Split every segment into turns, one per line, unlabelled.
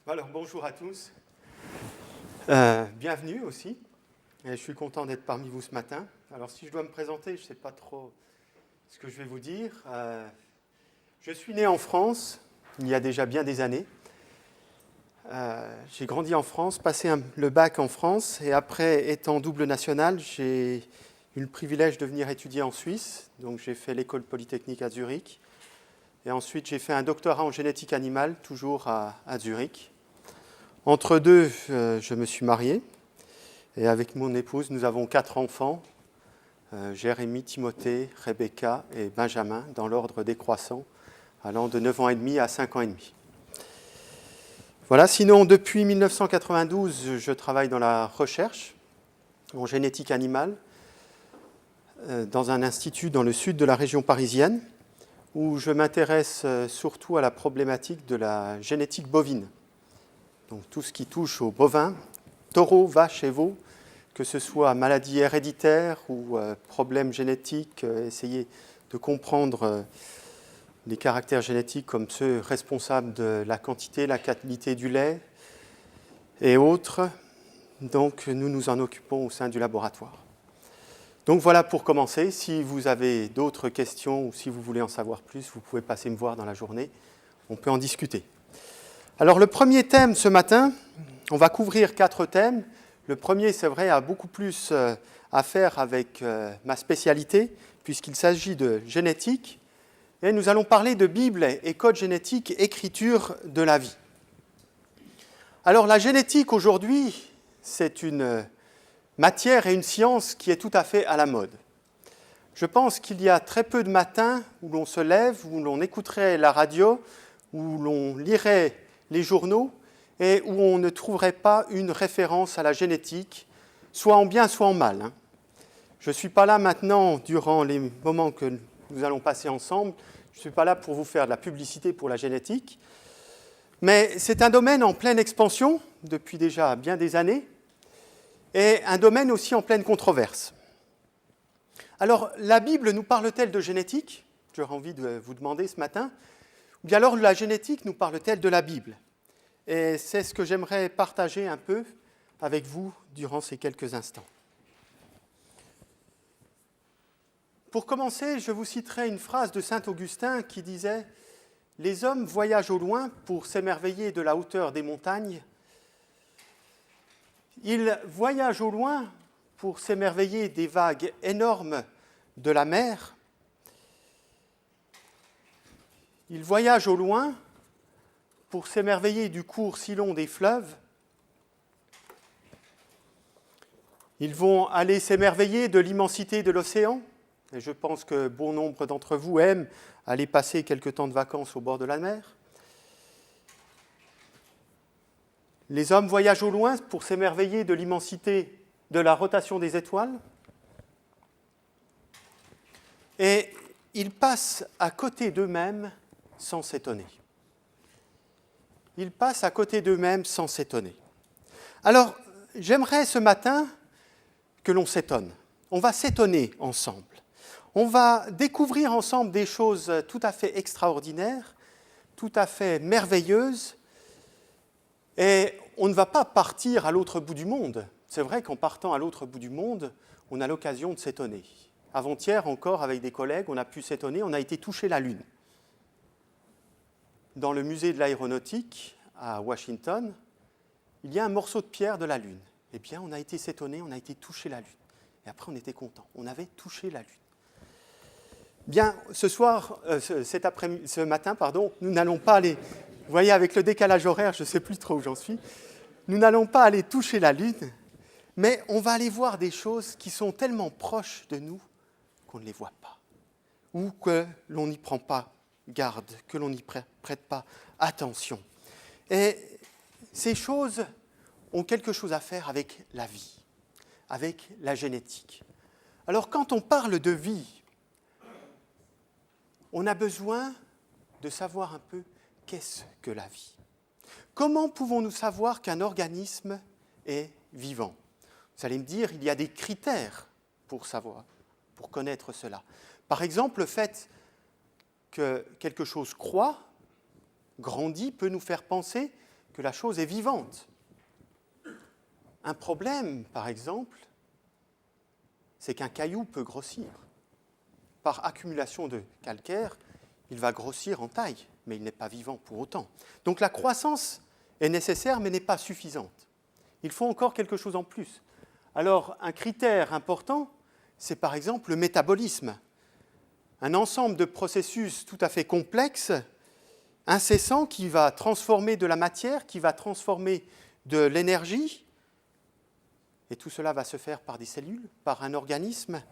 Alors, bonjour à tous. Bienvenue aussi. Et je suis content d'être parmi vous ce matin. Alors, si je dois me présenter, je ne sais pas trop ce que je vais vous dire. Je suis né en France, il y a déjà bien des années. J'ai grandi en France, passé le bac en France, et après, étant double national, j'ai eu le privilège de venir étudier en Suisse. Donc, j'ai fait l'école polytechnique à Zurich. Et ensuite, j'ai fait un doctorat en génétique animale, toujours à Zurich. Entre deux, je me suis marié. Et avec mon épouse, nous avons 4 enfants. Jérémie, Timothée, Rebecca et Benjamin, dans l'ordre décroissant, allant de 9 ans et demi à 5 ans et demi. Voilà, sinon, depuis 1992, je travaille dans la recherche en génétique animale, dans un institut dans le sud de la région parisienne, où je m'intéresse surtout à la problématique de la génétique bovine. Donc tout ce qui touche aux bovins, taureaux, vaches et veaux, que ce soit maladies héréditaires ou problèmes génétiques, essayer de comprendre les caractères génétiques comme ceux responsables de la quantité, la qualité du lait et autres. Donc nous nous en occupons au sein du laboratoire. Donc voilà pour commencer. Si vous avez d'autres questions ou si vous voulez en savoir plus, vous pouvez passer me voir dans la journée. On peut en discuter. Alors le premier thème ce matin, on va couvrir 4 thèmes. Le premier, c'est vrai, a beaucoup plus à faire avec ma spécialité, puisqu'il s'agit de génétique. Et nous allons parler de Bible et code génétique, écriture de la vie. Alors la génétique aujourd'hui, c'est une matière et une science qui est tout à fait à la mode. Je pense qu'il y a très peu de matins où l'on se lève, où l'on écouterait la radio, où l'on lirait les journaux et où on ne trouverait pas une référence à la génétique, soit en bien, soit en mal. Je ne suis pas là maintenant, durant les moments que nous allons passer ensemble, je ne suis pas là pour vous faire de la publicité pour la génétique, mais c'est un domaine en pleine expansion depuis déjà bien des années, et un domaine aussi en pleine controverse. Alors, la Bible nous parle-t-elle de génétique ? J'aurais envie de vous demander ce matin. Ou bien alors, la génétique nous parle-t-elle de la Bible ? Et c'est ce que j'aimerais partager un peu avec vous durant ces quelques instants. Pour commencer, je vous citerai une phrase de saint Augustin qui disait « Les hommes voyagent au loin pour s'émerveiller de la hauteur des montagnes. Ils voyagent au loin pour s'émerveiller des vagues énormes de la mer. Ils voyagent au loin pour s'émerveiller du cours si long des fleuves. Ils vont aller s'émerveiller de l'immensité de l'océan. Et je pense que bon nombre d'entre vous aiment aller passer quelque temps de vacances au bord de la mer. Les hommes voyagent au loin pour s'émerveiller de l'immensité de la rotation des étoiles. Et ils passent à côté d'eux-mêmes sans s'étonner. Ils passent à côté d'eux-mêmes sans s'étonner. Alors, j'aimerais ce matin que l'on s'étonne. On va s'étonner ensemble. On va découvrir ensemble des choses tout à fait extraordinaires, tout à fait merveilleuses. Et on ne va pas partir à l'autre bout du monde. C'est vrai qu'en partant à l'autre bout du monde, on a l'occasion de s'étonner. Avant-hier encore, avec des collègues, on a pu s'étonner, on a été toucher la Lune. Dans le musée de l'aéronautique à Washington, il y a un morceau de pierre de la Lune. Eh bien, on a été s'étonner, on a été toucher la Lune. Et après, on était content. On avait touché la Lune. Bien, ce matin, nous n'allons pas aller... Vous voyez, avec le décalage horaire, je ne sais plus trop où j'en suis. Nous n'allons pas aller toucher la Lune, mais on va aller voir des choses qui sont tellement proches de nous qu'on ne les voit pas. Ou que l'on n'y prend pas garde, que l'on n'y prête pas attention. Et ces choses ont quelque chose à faire avec la vie, avec la génétique. Alors quand on parle de vie, on a besoin de savoir un peu qu'est-ce que la vie. Comment pouvons-nous savoir qu'un organisme est vivant ? Vous allez me dire, il y a des critères pour savoir, pour connaître cela. Par exemple, le fait que quelque chose croît, grandit, peut nous faire penser que la chose est vivante. Un problème, par exemple, c'est qu'un caillou peut grossir. Par accumulation de calcaire, il va grossir en taille, mais il n'est pas vivant pour autant. Donc la croissance est nécessaire, mais n'est pas suffisante. Il faut encore quelque chose en plus. Alors, un critère important, c'est par exemple le métabolisme. Un ensemble de processus tout à fait complexes, incessants, qui va transformer de la matière, qui va transformer de l'énergie. Et tout cela va se faire par des cellules, par un organisme.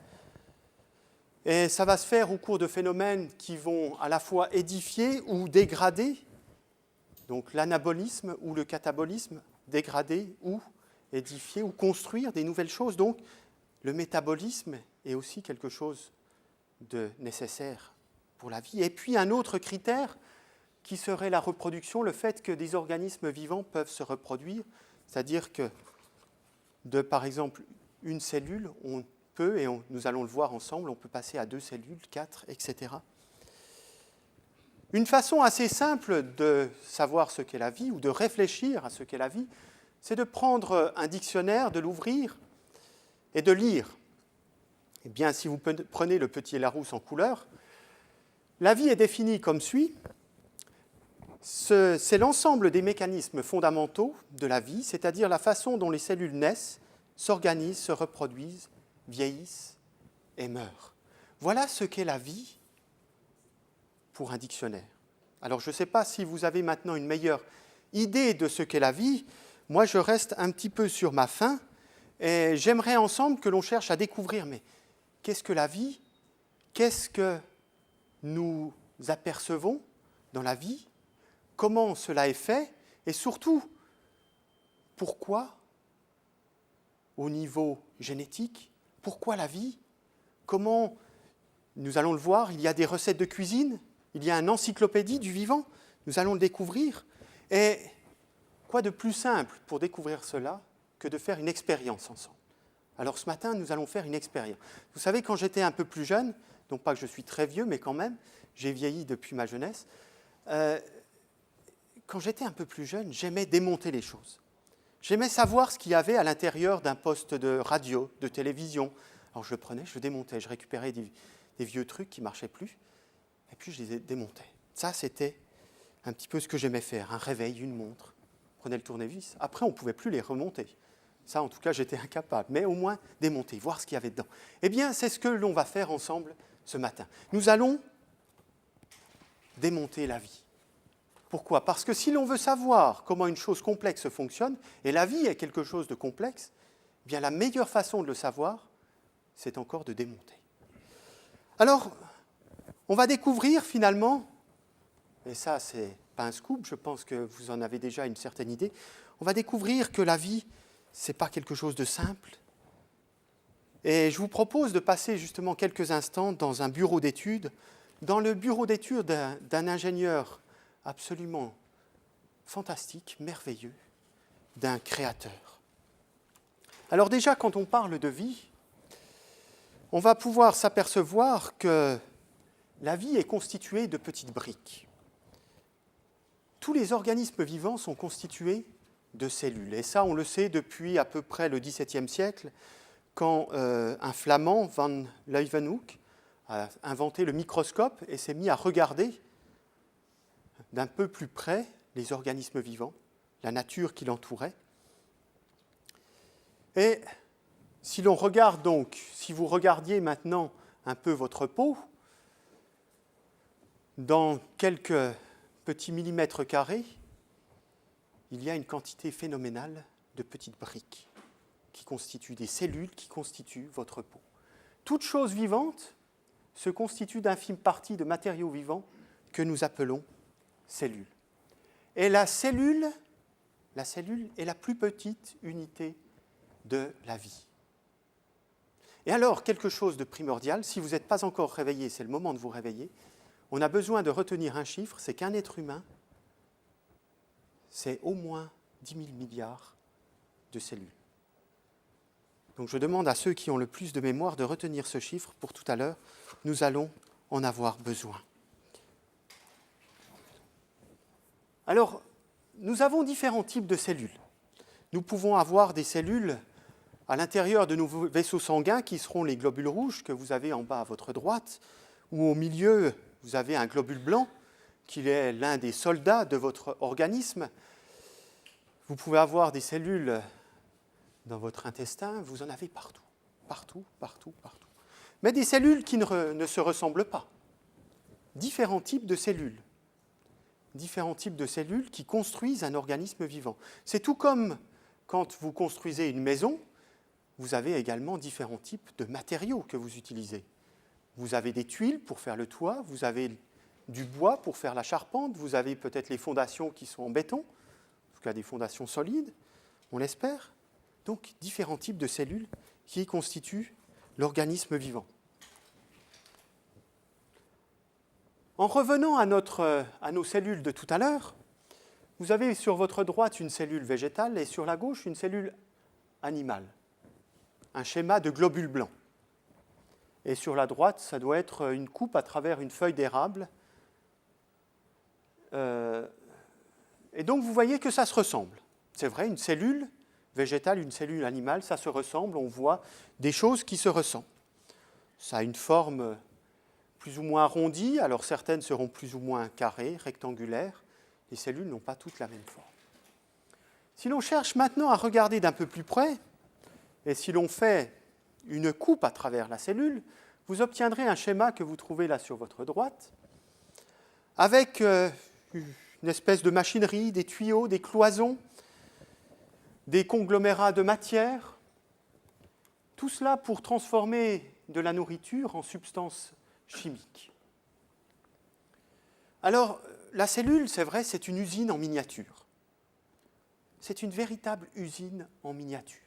Et ça va se faire au cours de phénomènes qui vont à la fois édifier ou dégrader. Donc l'anabolisme ou le catabolisme, dégrader ou édifier ou construire des nouvelles choses. Donc le métabolisme est aussi quelque chose de nécessaire pour la vie. Et puis un autre critère qui serait la reproduction, le fait que des organismes vivants peuvent se reproduire, c'est-à-dire que de, par exemple, une cellule, on peut, et nous allons le voir ensemble, on peut passer à 2 cellules, 4, etc. Une façon assez simple de savoir ce qu'est la vie, ou de réfléchir à ce qu'est la vie, c'est de prendre un dictionnaire, de l'ouvrir et de lire. Eh bien, si vous prenez le petit Larousse en couleur, la vie est définie comme suit. C'est l'ensemble des mécanismes fondamentaux de la vie, c'est-à-dire la façon dont les cellules naissent, s'organisent, se reproduisent, vieillissent et meurent. Voilà ce qu'est la vie pour un dictionnaire. Alors, je ne sais pas si vous avez maintenant une meilleure idée de ce qu'est la vie. Moi, je reste un petit peu sur ma faim et j'aimerais ensemble que l'on cherche à découvrir, mais qu'est-ce que la vie? Qu'est-ce que nous apercevons dans la vie? Comment cela est fait? Et surtout, pourquoi, au niveau génétique, pourquoi la vie? Comment, nous allons le voir, il y a des recettes de cuisine, il y a une encyclopédie du vivant, nous allons le découvrir. Et quoi de plus simple pour découvrir cela que de faire une expérience ensemble? Alors ce matin, nous allons faire une expérience. Vous savez, quand j'étais un peu plus jeune, non pas que je suis très vieux, mais quand même, j'ai vieilli depuis ma jeunesse, quand j'étais un peu plus jeune, j'aimais démonter les choses. J'aimais savoir ce qu'il y avait à l'intérieur d'un poste de radio, de télévision. Alors je le prenais, je le démontais, je récupérais des vieux trucs qui ne marchaient plus, et puis je les démontais. Ça, c'était un petit peu ce que j'aimais faire, un réveil, une montre. Je prenais le tournevis. Après, on ne pouvait plus les remonter. Ça, en tout cas, j'étais incapable. Mais au moins, démonter, voir ce qu'il y avait dedans. Eh bien, c'est ce que l'on va faire ensemble ce matin. Nous allons démonter la vie. Pourquoi? Parce que si l'on veut savoir comment une chose complexe fonctionne, et la vie est quelque chose de complexe, eh bien la meilleure façon de le savoir, c'est encore de démonter. Alors, on va découvrir finalement, et ça c'est pas un scoop, je pense que vous en avez déjà une certaine idée, on va découvrir que la vie, c'est pas quelque chose de simple. Et je vous propose de passer justement quelques instants dans un bureau d'études, dans le bureau d'études d'un ingénieur absolument fantastique, merveilleux, d'un créateur. Alors déjà, quand on parle de vie, on va pouvoir s'apercevoir que la vie est constituée de petites briques. Tous les organismes vivants sont constitués de cellules. Et ça, on le sait depuis à peu près le XVIIe siècle, quand un Flamand, van Leeuwenhoek, a inventé le microscope et s'est mis à regarder d'un peu plus près les organismes vivants, la nature qui l'entourait. Et si l'on regarde donc, si vous regardiez maintenant un peu votre peau, dans quelques petits millimètres carrés, il y a une quantité phénoménale de petites briques qui constituent des cellules qui constituent votre peau. Toute chose vivante se constitue d'infimes parties de matériaux vivants que nous appelons cellules. Et la cellule est la plus petite unité de la vie. Et alors, quelque chose de primordial, si vous n'êtes pas encore réveillé, c'est le moment de vous réveiller, on a besoin de retenir un chiffre, c'est qu'un être humain, c'est au moins 10 000 milliards de cellules. Donc je demande à ceux qui ont le plus de mémoire de retenir ce chiffre pour tout à l'heure, nous allons en avoir besoin. Alors, nous avons différents types de cellules. Nous pouvons avoir des cellules à l'intérieur de nos vaisseaux sanguins qui seront les globules rouges que vous avez en bas à votre droite, ou au milieu, vous avez un globule blanc qui est l'un des soldats de votre organisme. Vous pouvez avoir des cellules dans votre intestin, vous en avez partout, partout, partout, partout. Mais des cellules qui ne se ressemblent pas. Différents types de cellules. Différents types de cellules qui construisent un organisme vivant. C'est tout comme quand vous construisez une maison, vous avez également différents types de matériaux que vous utilisez. Vous avez des tuiles pour faire le toit, vous avez du bois pour faire la charpente, vous avez peut-être les fondations qui sont en béton, en tout cas des fondations solides, on l'espère. Donc, différents types de cellules qui constituent l'organisme vivant. En revenant à nos cellules de tout à l'heure, vous avez sur votre droite une cellule végétale et sur la gauche une cellule animale. Un schéma de globules blancs. Et sur la droite, ça doit être une coupe à travers une feuille d'érable. Et donc, vous voyez que ça se ressemble. C'est vrai, une cellule végétale, une cellule animale, ça se ressemble, on voit des choses qui se ressemblent. Ça a une forme plus ou moins arrondie, alors certaines seront plus ou moins carrées, rectangulaires. Les cellules n'ont pas toutes la même forme. Si l'on cherche maintenant à regarder d'un peu plus près, et si l'on fait une coupe à travers la cellule, vous obtiendrez un schéma que vous trouvez là sur votre droite, avec une espèce de machinerie, des tuyaux, des cloisons, des conglomérats de matière, tout cela pour transformer de la nourriture en substance chimique. Alors, la cellule, c'est vrai, c'est une usine en miniature. C'est une véritable usine en miniature.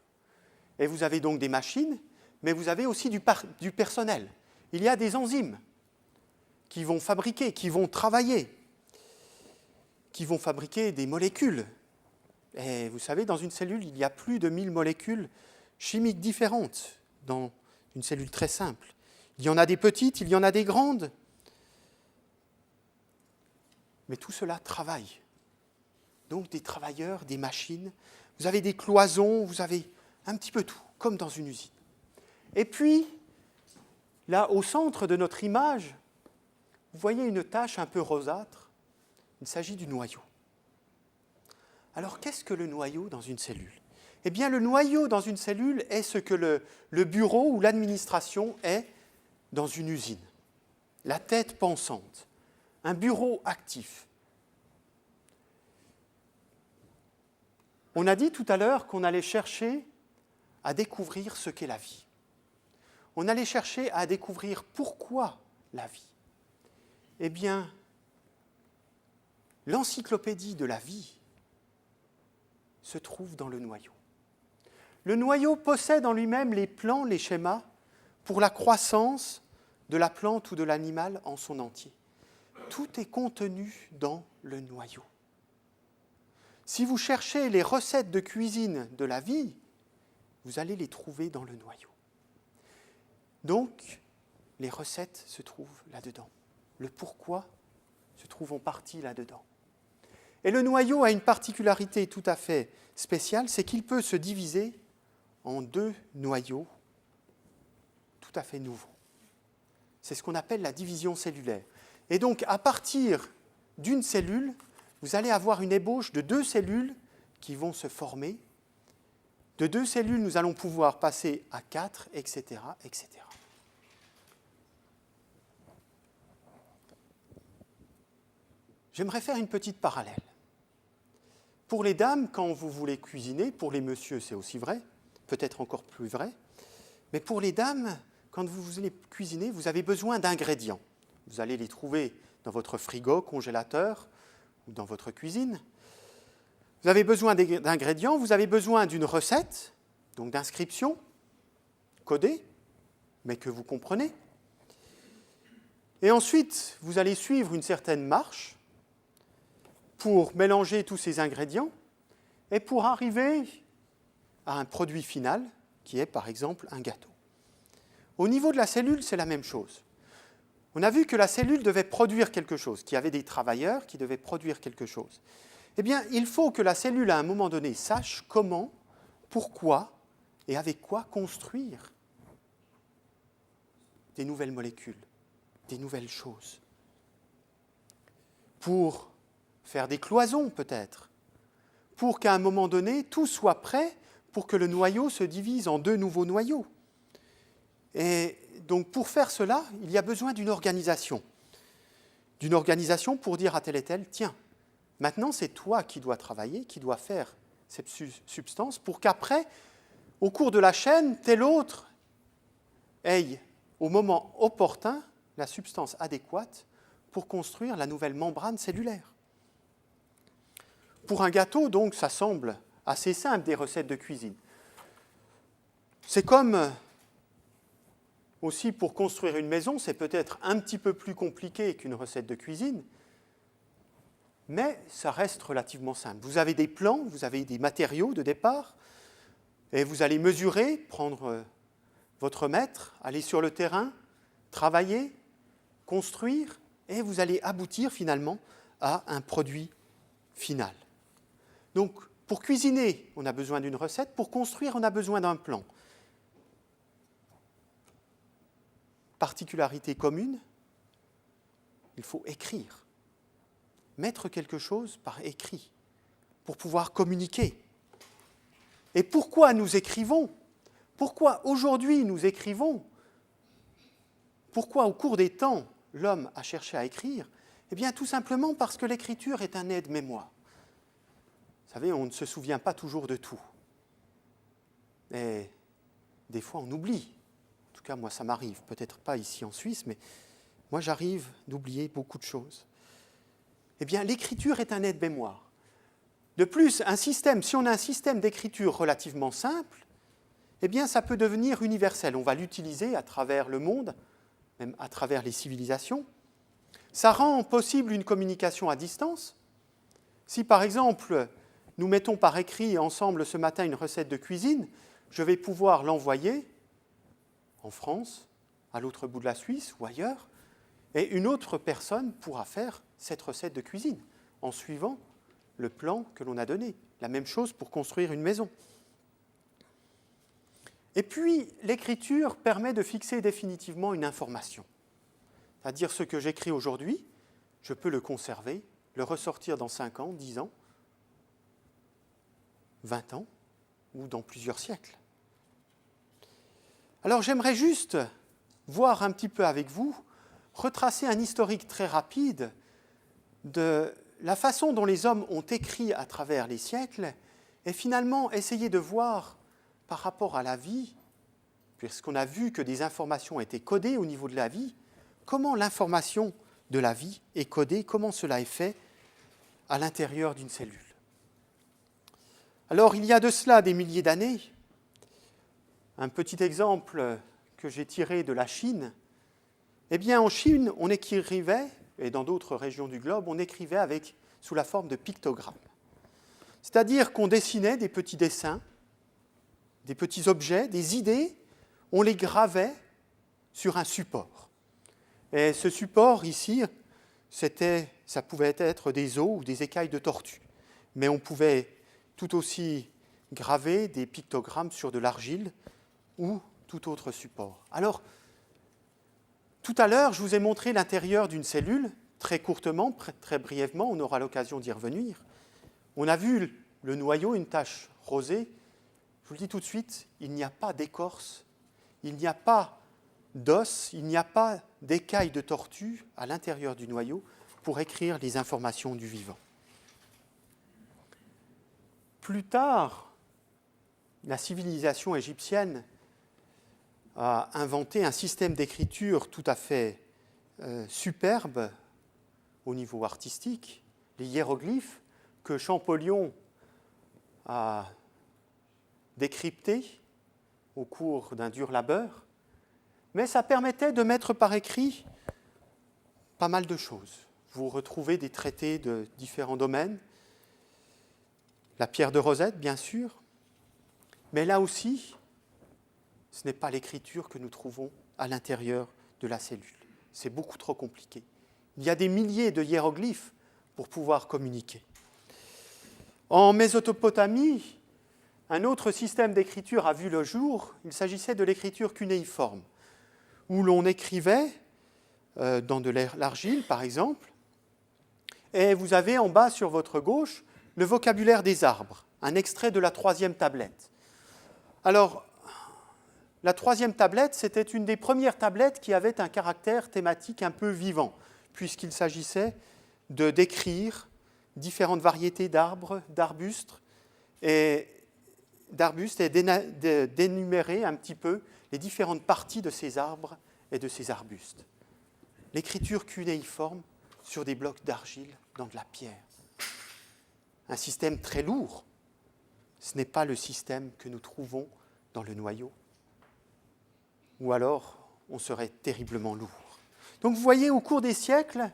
Et vous avez donc des machines, mais vous avez aussi du personnel. Il y a des enzymes qui vont fabriquer, qui vont travailler, qui vont fabriquer des molécules. Et vous savez, dans une cellule, il y a plus de 1000 molécules chimiques différentes dans une cellule très simple. Il y en a des petites, il y en a des grandes. Mais tout cela travaille. Donc des travailleurs, des machines, vous avez des cloisons, vous avez un petit peu tout, comme dans une usine. Et puis, là, au centre de notre image, vous voyez une tache un peu rosâtre. Il s'agit du noyau. Alors, qu'est-ce que le noyau dans une cellule ? Eh bien, le noyau dans une cellule est ce que le bureau ou l'administration est dans une usine. La tête pensante, un bureau actif. On a dit tout à l'heure qu'on allait chercher à découvrir ce qu'est la vie. On allait chercher à découvrir pourquoi la vie. Eh bien, l'encyclopédie de la vie se trouve dans le noyau. Le noyau possède en lui-même les plans, les schémas pour la croissance de la plante ou de l'animal en son entier. Tout est contenu dans le noyau. Si vous cherchez les recettes de cuisine de la vie, vous allez les trouver dans le noyau. Donc, les recettes se trouvent là-dedans. Le pourquoi se trouve en partie là-dedans. Et le noyau a une particularité tout à fait spéciale, c'est qu'il peut se diviser en 2 noyaux tout à fait nouveaux. C'est ce qu'on appelle la division cellulaire. Et donc, à partir d'une cellule, vous allez avoir une ébauche de 2 cellules qui vont se former. De 2 cellules, nous allons pouvoir passer à 4, etc., etc. J'aimerais faire une petite parallèle. Pour les dames, quand vous voulez cuisiner, pour les messieurs, c'est aussi vrai, peut-être encore plus vrai, mais pour les dames, quand vous voulez cuisiner, vous avez besoin d'ingrédients. Vous allez les trouver dans votre frigo, congélateur ou dans votre cuisine. Vous avez besoin d'ingrédients, vous avez besoin d'une recette, donc d'inscription, codée, mais que vous comprenez. Et ensuite, vous allez suivre une certaine marche pour mélanger tous ces ingrédients et pour arriver à un produit final qui est par exemple un gâteau. Au niveau de la cellule, c'est la même chose. On a vu que la cellule devait produire quelque chose, qu'il y avait des travailleurs qui devaient produire quelque chose. Eh bien, il faut que la cellule, à un moment donné, sache comment, pourquoi et avec quoi construire des nouvelles molécules, des nouvelles choses. Pour faire des cloisons, peut-être. Pour qu'à un moment donné, tout soit prêt pour que le noyau se divise en 2 nouveaux noyaux. Et donc, pour faire cela, il y a besoin d'une organisation. D'une organisation pour dire à tel et tel, tiens, maintenant c'est toi qui dois travailler, qui dois faire cette substance, pour qu'après, au cours de la chaîne, tel autre ait, au moment opportun, la substance adéquate pour construire la nouvelle membrane cellulaire. Pour un gâteau, donc, ça semble assez simple, des recettes de cuisine. C'est comme, aussi pour construire une maison, c'est peut-être un petit peu plus compliqué qu'une recette de cuisine, mais ça reste relativement simple. Vous avez des plans, vous avez des matériaux de départ, et vous allez mesurer, prendre votre mètre, aller sur le terrain, travailler, construire, et vous allez aboutir finalement à un produit final. Donc, pour cuisiner, on a besoin d'une recette. Pour construire, on a besoin d'un plan. Particularité commune, il faut écrire. Mettre quelque chose par écrit pour pouvoir communiquer. Et pourquoi nous écrivons ? Pourquoi aujourd'hui nous écrivons ? Pourquoi au cours des temps l'homme a cherché à écrire ? Eh bien tout simplement parce que l'écriture est un aide-mémoire. Vous savez, on ne se souvient pas toujours de tout. Et des fois on oublie. En tout cas moi ça m'arrive, peut-être pas ici en Suisse, mais moi j'arrive d'oublier beaucoup de choses. Eh bien l'écriture est un aide-mémoire. De plus, si on a un système d'écriture relativement simple, eh bien, ça peut devenir universel. On va l'utiliser à travers le monde, même à travers les civilisations. Ça rend possible une communication à distance. Si, par exemple, nous mettons par écrit ensemble ce matin une recette de cuisine, je vais pouvoir l'envoyer en France, à l'autre bout de la Suisse ou ailleurs, et une autre personne pourra faire cette recette de cuisine en suivant le plan que l'on a donné. La même chose pour construire une maison. Et puis, l'écriture permet de fixer définitivement une information. C'est-à-dire ce que j'écris aujourd'hui, je peux le conserver, le ressortir dans 5 ans, 10 ans, 20 ans, ou dans plusieurs siècles. Alors, j'aimerais juste voir un petit peu avec vous, retracer un historique très rapide de la façon dont les hommes ont écrit à travers les siècles, et finalement essayer de voir par rapport à la vie, puisqu'on a vu que des informations étaient codées au niveau de la vie, comment l'information de la vie est codée, comment cela est fait à l'intérieur d'une cellule. Alors, il y a de cela des milliers d'années, un petit exemple que j'ai tiré de la Chine, eh bien, en Chine, on écrivait, et dans d'autres régions du globe, on écrivait sous la forme de pictogrammes. C'est-à-dire qu'on dessinait des petits dessins, des petits objets, des idées, on les gravait sur un support. Et ce support, ici, ça pouvait être des os ou des écailles de tortue. Mais on pouvait tout aussi graver des pictogrammes sur de l'argile ou tout autre support. Alors, tout à l'heure, je vous ai montré l'intérieur d'une cellule, très courtement, très brièvement, on aura l'occasion d'y revenir. On a vu le noyau, une tache rosée. Je vous le dis tout de suite, il n'y a pas d'écorce, il n'y a pas d'os, il n'y a pas d'écailles de tortue à l'intérieur du noyau pour écrire les informations du vivant. Plus tard, la civilisation égyptienne a inventé un système d'écriture tout à fait superbe au niveau artistique, les hiéroglyphes que Champollion a décryptés au cours d'un dur labeur, mais ça permettait de mettre par écrit pas mal de choses. Vous retrouvez des traités de différents domaines, la pierre de Rosette, bien sûr, mais là aussi, ce n'est pas l'écriture que nous trouvons à l'intérieur de la cellule. C'est beaucoup trop compliqué. Il y a des milliers de hiéroglyphes pour pouvoir communiquer. En Mésopotamie, un autre système d'écriture a vu le jour. Il s'agissait de l'écriture cunéiforme, où l'on écrivait dans de l'argile, par exemple, et vous avez en bas sur votre gauche le vocabulaire des arbres, un extrait de la 3e tablette. Alors, la 3e tablette, c'était une des premières tablettes qui avait un caractère thématique un peu vivant, puisqu'il s'agissait de décrire différentes variétés d'arbres, d'arbustes, et d'énumérer un petit peu les différentes parties de ces arbres et de ces arbustes. L'écriture cunéiforme sur des blocs d'argile dans de la pierre. Un système très lourd. Ce n'est pas le système que nous trouvons dans le noyau. Ou alors, on serait terriblement lourd. Donc vous voyez, au cours des siècles,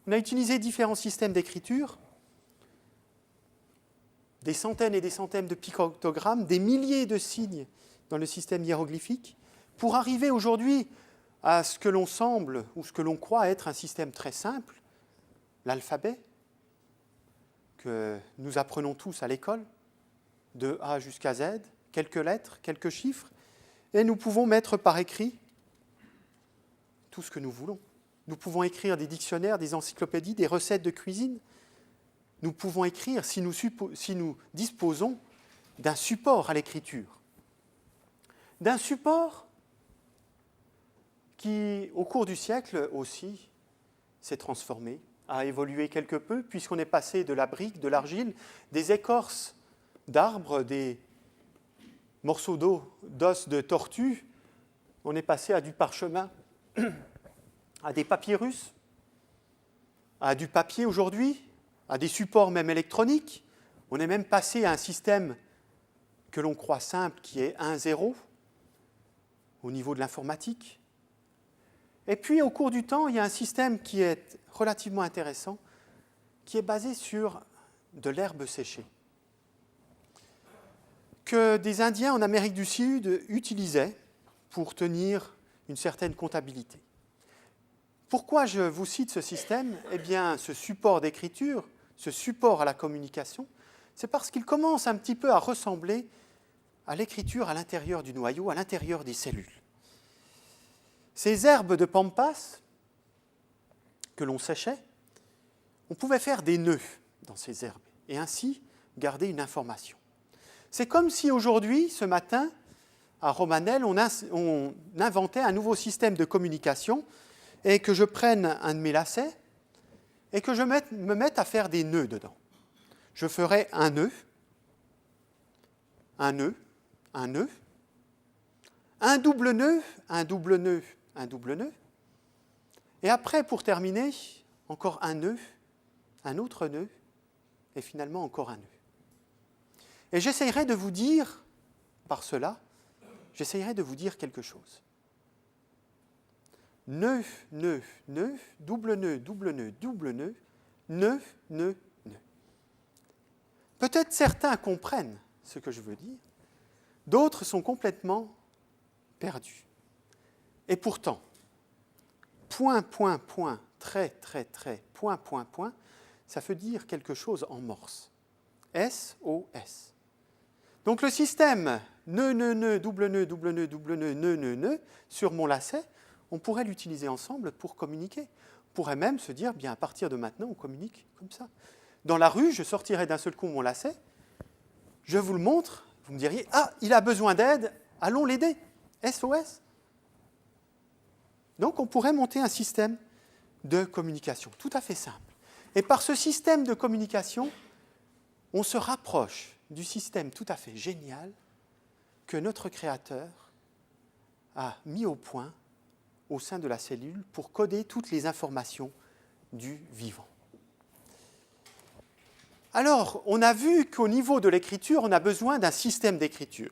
on a utilisé différents systèmes d'écriture, des centaines et des centaines de pictogrammes, des milliers de signes dans le système hiéroglyphique, pour arriver aujourd'hui à ce que l'on semble, ou ce que l'on croit être un système très simple, l'alphabet, que nous apprenons tous à l'école, de A jusqu'à Z, quelques lettres, quelques chiffres, et nous pouvons mettre par écrit tout ce que nous voulons. Nous pouvons écrire des dictionnaires, des encyclopédies, des recettes de cuisine. Nous pouvons écrire si nous disposons d'un support à l'écriture. D'un support qui, au cours du siècle aussi, s'est transformé, a évolué quelque peu, puisqu'on est passé de la brique, de l'argile, des écorces d'arbres, des morceaux d'os de tortue, on est passé à du parchemin, à des papyrus, à du papier aujourd'hui, à des supports même électroniques. On est même passé à un système que l'on croit simple, qui est 1-0, au niveau de l'informatique. Et puis, au cours du temps, il y a un système qui est relativement intéressant, qui est basé sur de l'herbe séchée, que des Indiens en Amérique du Sud utilisaient pour tenir une certaine comptabilité. Pourquoi je vous cite ce système ? Eh bien, ce support d'écriture, ce support à la communication, c'est parce qu'il commence un petit peu à ressembler à l'écriture à l'intérieur du noyau, à l'intérieur des cellules. Ces herbes de pampas que l'on séchait, on pouvait faire des nœuds dans ces herbes et ainsi garder une information. C'est comme si aujourd'hui, ce matin, à Romanel, on inventait un nouveau système de communication et que je prenne un de mes lacets et que je me mette à faire des nœuds dedans. Je ferai un nœud, un nœud, un nœud, un double nœud, un double nœud, un double nœud, et après, pour terminer, encore un nœud, un autre nœud, et finalement encore un nœud. Et j'essayerai de vous dire, par cela, j'essayerai de vous dire quelque chose. Nœud, nœud, nœud, double nœud, double nœud, double nœud, nœud, nœud, nœud. Peut-être certains comprennent ce que je veux dire, d'autres sont complètement perdus. Et pourtant, point, point, point, trait, trait, trait, point, point, point, ça veut dire quelque chose en morse. S-O-S. Donc le système nœud, nœud, nœud, double nœud, double nœud, double nœud, nœud, nœud, nœud, sur mon lacet, on pourrait l'utiliser ensemble pour communiquer. On pourrait même se dire, bien à partir de maintenant, on communique comme ça. Dans la rue, je sortirais d'un seul coup mon lacet, je vous le montre, vous me diriez, ah, il a besoin d'aide, allons l'aider. SOS. Donc on pourrait monter un système de communication tout à fait simple. Et par ce système de communication, on se rapproche du système tout à fait génial que notre Créateur a mis au point au sein de la cellule pour coder toutes les informations du vivant. Alors, on a vu qu'au niveau de l'écriture, on a besoin d'un système d'écriture,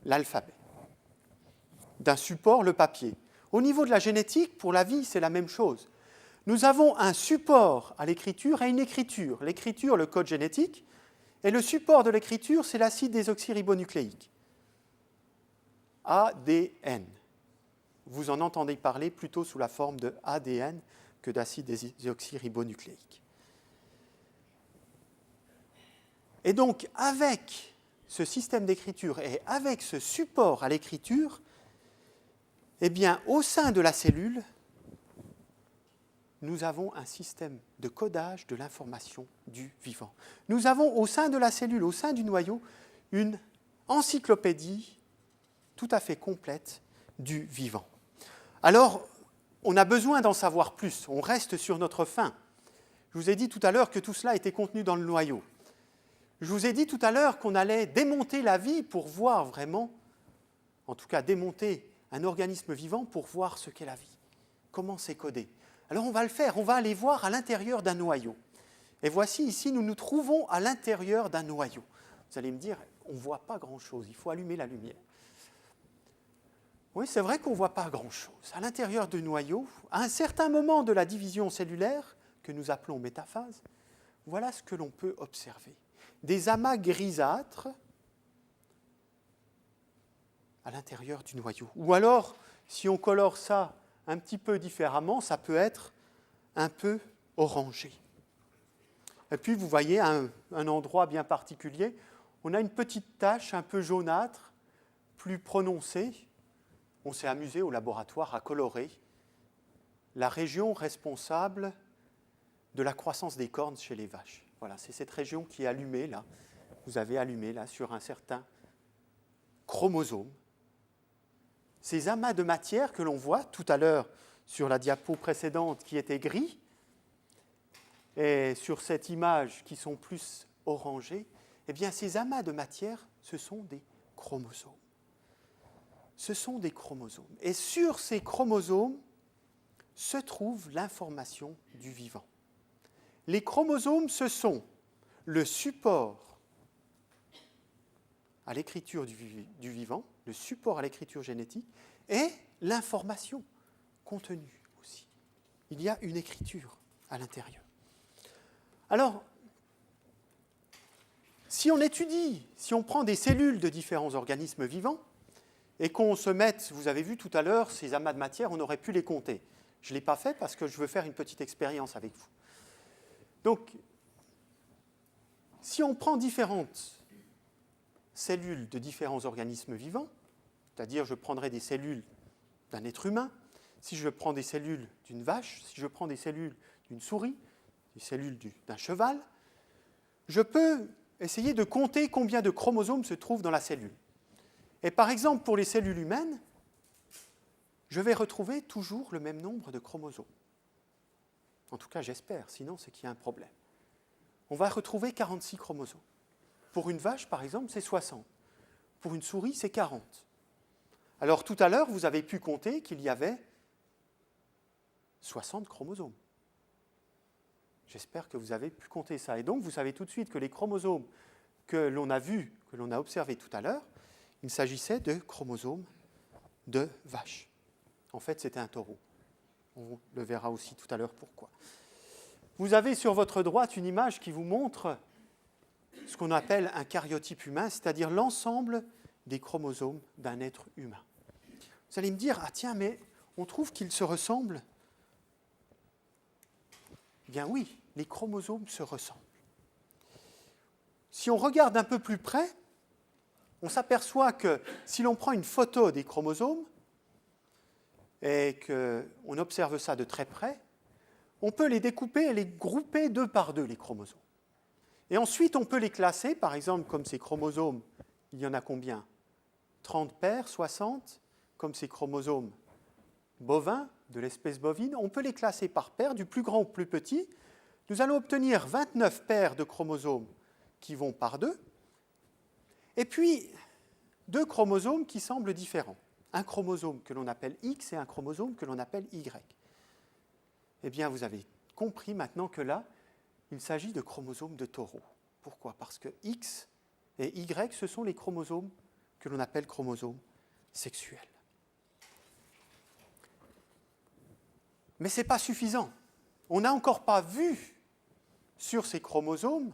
l'alphabet, d'un support, le papier. Au niveau de la génétique, pour la vie, c'est la même chose. Nous avons un support à l'écriture et une écriture. L'écriture, le code génétique, et le support de l'écriture, c'est l'acide désoxyribonucléique, ADN. Vous en entendez parler plutôt sous la forme de ADN que d'acide désoxyribonucléique. Et donc, avec ce système d'écriture et avec ce support à l'écriture, eh bien, au sein de la cellule, nous avons un système de codage de l'information du vivant. Nous avons au sein de la cellule, au sein du noyau, une encyclopédie tout à fait complète du vivant. Alors, on a besoin d'en savoir plus, on reste sur notre faim. Je vous ai dit tout à l'heure que tout cela était contenu dans le noyau. Je vous ai dit tout à l'heure qu'on allait démonter la vie pour voir vraiment, en tout cas démonter un organisme vivant pour voir ce qu'est la vie, comment c'est codé. Alors on va le faire, on va aller voir à l'intérieur d'un noyau. Et voici ici, nous nous trouvons à l'intérieur d'un noyau. Vous allez me dire, on ne voit pas grand-chose, il faut allumer la lumière. Oui, c'est vrai qu'on ne voit pas grand-chose. À l'intérieur du noyau, à un certain moment de la division cellulaire, que nous appelons métaphase, voilà ce que l'on peut observer. Des amas grisâtres à l'intérieur du noyau. Ou alors, si on colore ça un petit peu différemment, ça peut être un peu orangé. Et puis, vous voyez, à un endroit bien particulier, on a une petite tache un peu jaunâtre, plus prononcée. On s'est amusé au laboratoire à colorer la région responsable de la croissance des cornes chez les vaches. Voilà, c'est cette région qui est allumée, là. Vous avez allumé, là, sur un certain chromosome. Ces amas de matière que l'on voit tout à l'heure sur la diapo précédente qui était gris, et sur cette image qui sont plus orangés, eh bien, ces amas de matière, ce sont des chromosomes. Ce sont des chromosomes. Et sur ces chromosomes se trouve l'information du vivant. Les chromosomes, ce sont le support à l'écriture du vivant, le support à l'écriture génétique, et l'information contenue aussi. Il y a une écriture à l'intérieur. Alors, si on étudie, si on prend des cellules de différents organismes vivants, et qu'on se mette, vous avez vu tout à l'heure, ces amas de matière, on aurait pu les compter. Je ne l'ai pas fait parce que je veux faire une petite expérience avec vous. Donc, si on prend différentes cellules de différents organismes vivants, c'est-à-dire je prendrai des cellules d'un être humain, si je prends des cellules d'une vache, si je prends des cellules d'une souris, des cellules d'un cheval, je peux essayer de compter combien de chromosomes se trouvent dans la cellule. Et par exemple, pour les cellules humaines, je vais retrouver toujours le même nombre de chromosomes. En tout cas, j'espère, sinon c'est qu'il y a un problème. On va retrouver 46 chromosomes. Pour une vache, par exemple, c'est 60. Pour une souris, c'est 40. Alors tout à l'heure, vous avez pu compter qu'il y avait 60 chromosomes. J'espère que vous avez pu compter ça. Et donc, vous savez tout de suite que les chromosomes que l'on a vus, que l'on a observés tout à l'heure, il s'agissait de chromosomes de vache. En fait, c'était un taureau. On le verra aussi tout à l'heure pourquoi. Vous avez sur votre droite une image qui vous montre ce qu'on appelle un karyotype humain, c'est-à-dire l'ensemble des chromosomes d'un être humain. Vous allez me dire, ah tiens, mais on trouve qu'ils se ressemblent. Bien oui, les chromosomes se ressemblent. Si on regarde un peu plus près, on s'aperçoit que si l'on prend une photo des chromosomes et qu'on observe ça de très près, on peut les découper et les grouper deux par deux, les chromosomes. Et ensuite, on peut les classer, par exemple, comme ces chromosomes, il y en a combien ? 30 paires, 60, comme ces chromosomes bovins, de l'espèce bovine, on peut les classer par paires, du plus grand au plus petit. Nous allons obtenir 29 paires de chromosomes qui vont par deux, et puis deux chromosomes qui semblent différents. Un chromosome que l'on appelle X et un chromosome que l'on appelle Y. Eh bien, vous avez compris maintenant que là, il s'agit de chromosomes de taureau. Pourquoi ? Parce que X et Y, ce sont les chromosomes que l'on appelle chromosomes sexuels. Mais ce n'est pas suffisant. On n'a encore pas vu sur ces chromosomes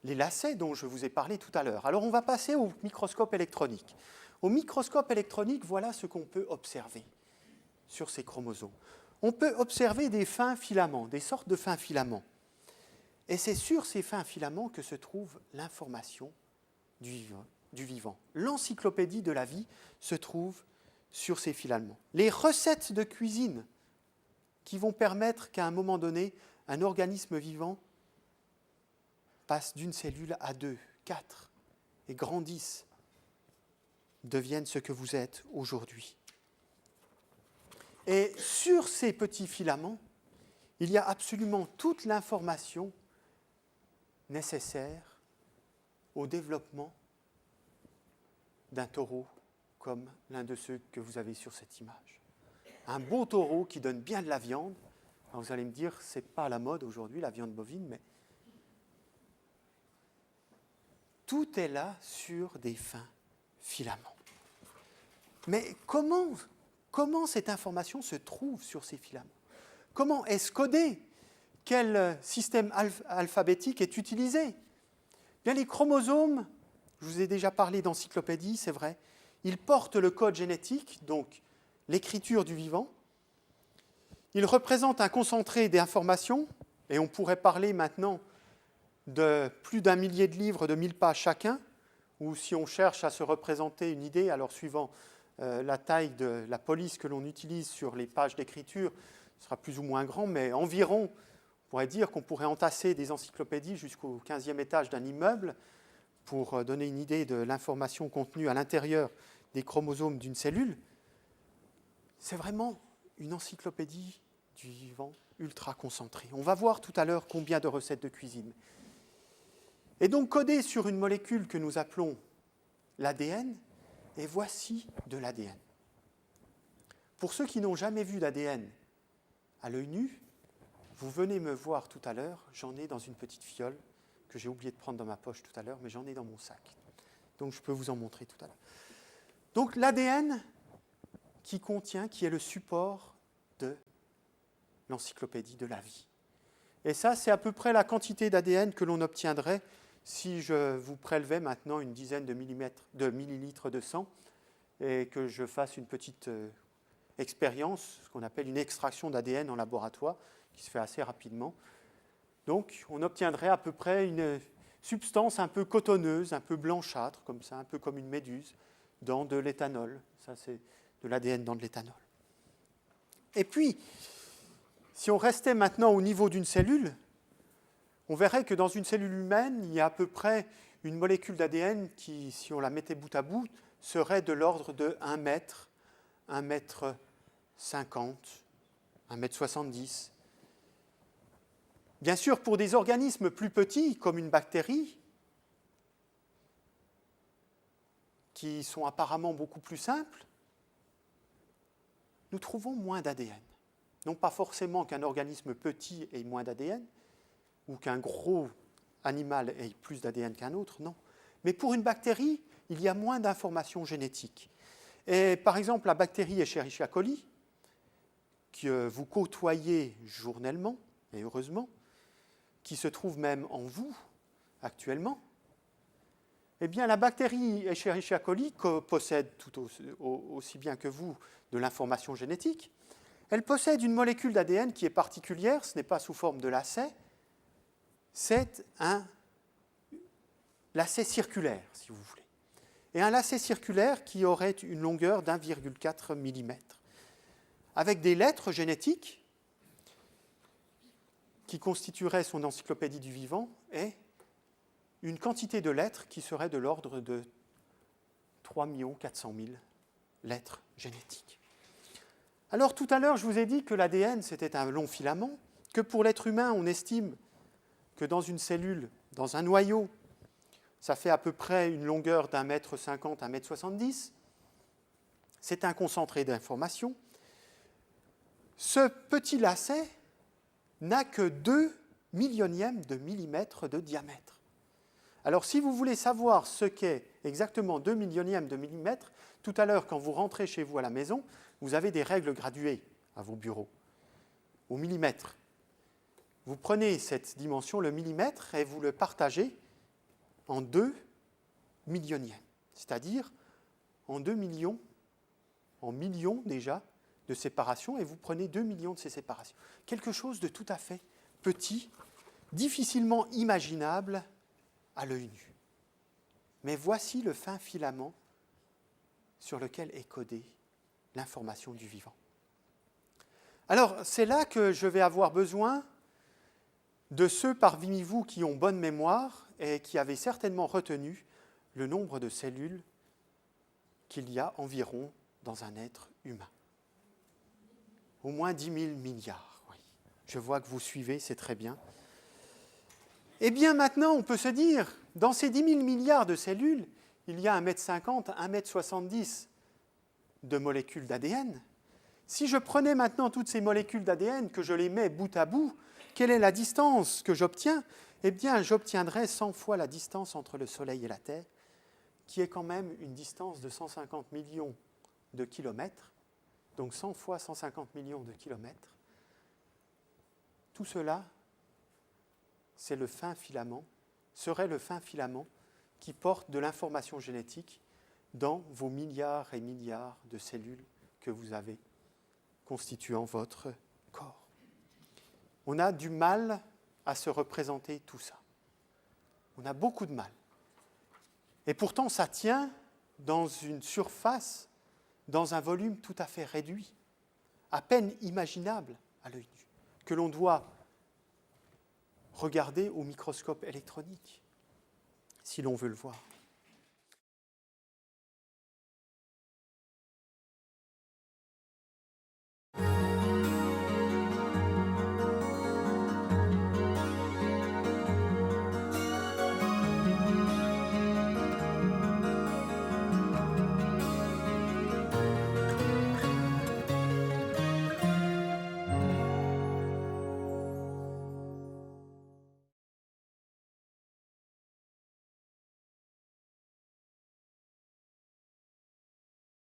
les lacets dont je vous ai parlé tout à l'heure. Alors on va passer au microscope électronique. Au microscope électronique, voilà ce qu'on peut observer sur ces chromosomes. On peut observer des fins filaments, des sortes de fins filaments. Et c'est sur ces fins filaments que se trouve l'information du vivant. L'encyclopédie de la vie se trouve sur ces filaments. Les recettes de cuisine qui vont permettre qu'à un moment donné, un organisme vivant passe d'une cellule à 2, 4 et grandisse, deviennent ce que vous êtes aujourd'hui. Et sur ces petits filaments, il y a absolument toute l'information nécessaire au développement d'un taureau comme l'un de ceux que vous avez sur cette image. Un beau taureau qui donne bien de la viande. Alors vous allez me dire, ce n'est pas à la mode aujourd'hui, la viande bovine, mais tout est là sur des fins filaments. Mais comment cette information se trouve sur ces filaments? Comment est-ce codé? Quel système alphabétique est utilisé? Bien, les chromosomes, je vous ai déjà parlé d'encyclopédie, c'est vrai, ils portent le code génétique, donc l'écriture du vivant. Ils représentent un concentré d'informations, et on pourrait parler maintenant de plus d'1 millier de livres de 1000 pages chacun, ou si on cherche à se représenter une idée, alors suivant la taille de la police que l'on utilise sur les pages d'écriture, ce sera plus ou moins grand, mais environ, on pourrait dire qu'on pourrait entasser des encyclopédies jusqu'au 15e étage d'un immeuble pour donner une idée de l'information contenue à l'intérieur des chromosomes d'une cellule. C'est vraiment une encyclopédie du vivant ultra concentrée. On va voir tout à l'heure combien de recettes de cuisine. Et donc codé sur une molécule que nous appelons l'ADN, et voici de l'ADN. Pour ceux qui n'ont jamais vu d'ADN à l'œil nu, vous venez me voir tout à l'heure, j'en ai dans une petite fiole que j'ai oublié de prendre dans ma poche tout à l'heure, mais j'en ai dans mon sac. Donc je peux vous en montrer tout à l'heure. Donc l'ADN qui est le support de l'encyclopédie de la vie. Et ça, c'est à peu près la quantité d'ADN que l'on obtiendrait si je vous prélevais maintenant une dizaine de millilitres de sang et que je fasse une petite expérience, ce qu'on appelle une extraction d'ADN en laboratoire, qui se fait assez rapidement. Donc, on obtiendrait à peu près une substance un peu cotonneuse, un peu blanchâtre, comme ça, un peu comme une méduse, dans de l'éthanol. Ça, c'est de l'ADN dans de l'éthanol. Et puis, si on restait maintenant au niveau d'une cellule, on verrait que dans une cellule humaine, il y a à peu près une molécule d'ADN qui, si on la mettait bout à bout, serait de l'ordre de 1 mètre, 1 mètre 50, 1 mètre 70. Bien sûr, pour des organismes plus petits, comme une bactérie, qui sont apparemment beaucoup plus simples, nous trouvons moins d'ADN. Non pas forcément qu'un organisme petit ait moins d'ADN, ou qu'un gros animal ait plus d'ADN qu'un autre, non. Mais pour une bactérie, il y a moins d'informations génétiques. Et par exemple, la bactérie Escherichia coli, que vous côtoyez journellement, et heureusement, qui se trouve même en vous actuellement, eh bien la bactérie Escherichia coli possède tout aussi bien que vous de l'information génétique. Elle possède une molécule d'ADN qui est particulière, ce n'est pas sous forme de lacet, c'est un lacet circulaire, si vous voulez. Et un lacet circulaire qui aurait une longueur d'1,4 mm, avec des lettres génétiques qui constitueraient son encyclopédie du vivant et une quantité de lettres qui serait de l'ordre de 3 400 000 lettres génétiques. Alors tout à l'heure, je vous ai dit que l'ADN, c'était un long filament, que pour l'être humain, on estime que dans une cellule, dans un noyau, ça fait à peu près une longueur d'1 mètre 50, 1 mètre 70. C'est un concentré d'informations. Ce petit lacet n'a que 2 millionièmes de millimètre de diamètre. Alors, si vous voulez savoir ce qu'est exactement 2 millionièmes de millimètre, tout à l'heure, quand vous rentrez chez vous à la maison, vous avez des règles graduées à vos bureaux, au millimètre. Vous prenez cette dimension, le millimètre, et vous le partagez en 2 millionièmes, c'est-à-dire en 2 millions, en millions déjà, de séparations, et vous prenez 2 millions de ces séparations. Quelque chose de tout à fait petit difficilement imaginable à l'œil nu. Mais voici le fin filament sur lequel est codée l'information du vivant. Alors, c'est là que je vais avoir besoin de ceux parmi vous qui ont bonne mémoire et qui avaient certainement retenu le nombre de cellules qu'il y a environ dans un être humain. Au moins 10 000 milliards, oui. Je vois que vous suivez, c'est très bien. Eh bien, maintenant, on peut se dire, dans ces 10 000 milliards de cellules, il y a 1,50 m, 1,70 m de molécules d'ADN. Si je prenais maintenant toutes ces molécules d'ADN, que je les mets bout à bout, quelle est la distance que j'obtiens ? Eh bien, j'obtiendrai 100 fois la distance entre le Soleil et la Terre, qui est quand même une distance de 150 millions de kilomètres, donc 100 fois 150 millions de kilomètres. Tout cela, c'est le fin filament, serait le fin filament qui porte de l'information génétique dans vos milliards et milliards de cellules que vous avez constituant votre corps. On a du mal à se représenter tout ça. On a beaucoup de mal. Et pourtant, ça tient dans une surface, dans un volume tout à fait réduit, à peine imaginable à l'œil nu, que l'on doit regarder au microscope électronique, si l'on veut le voir.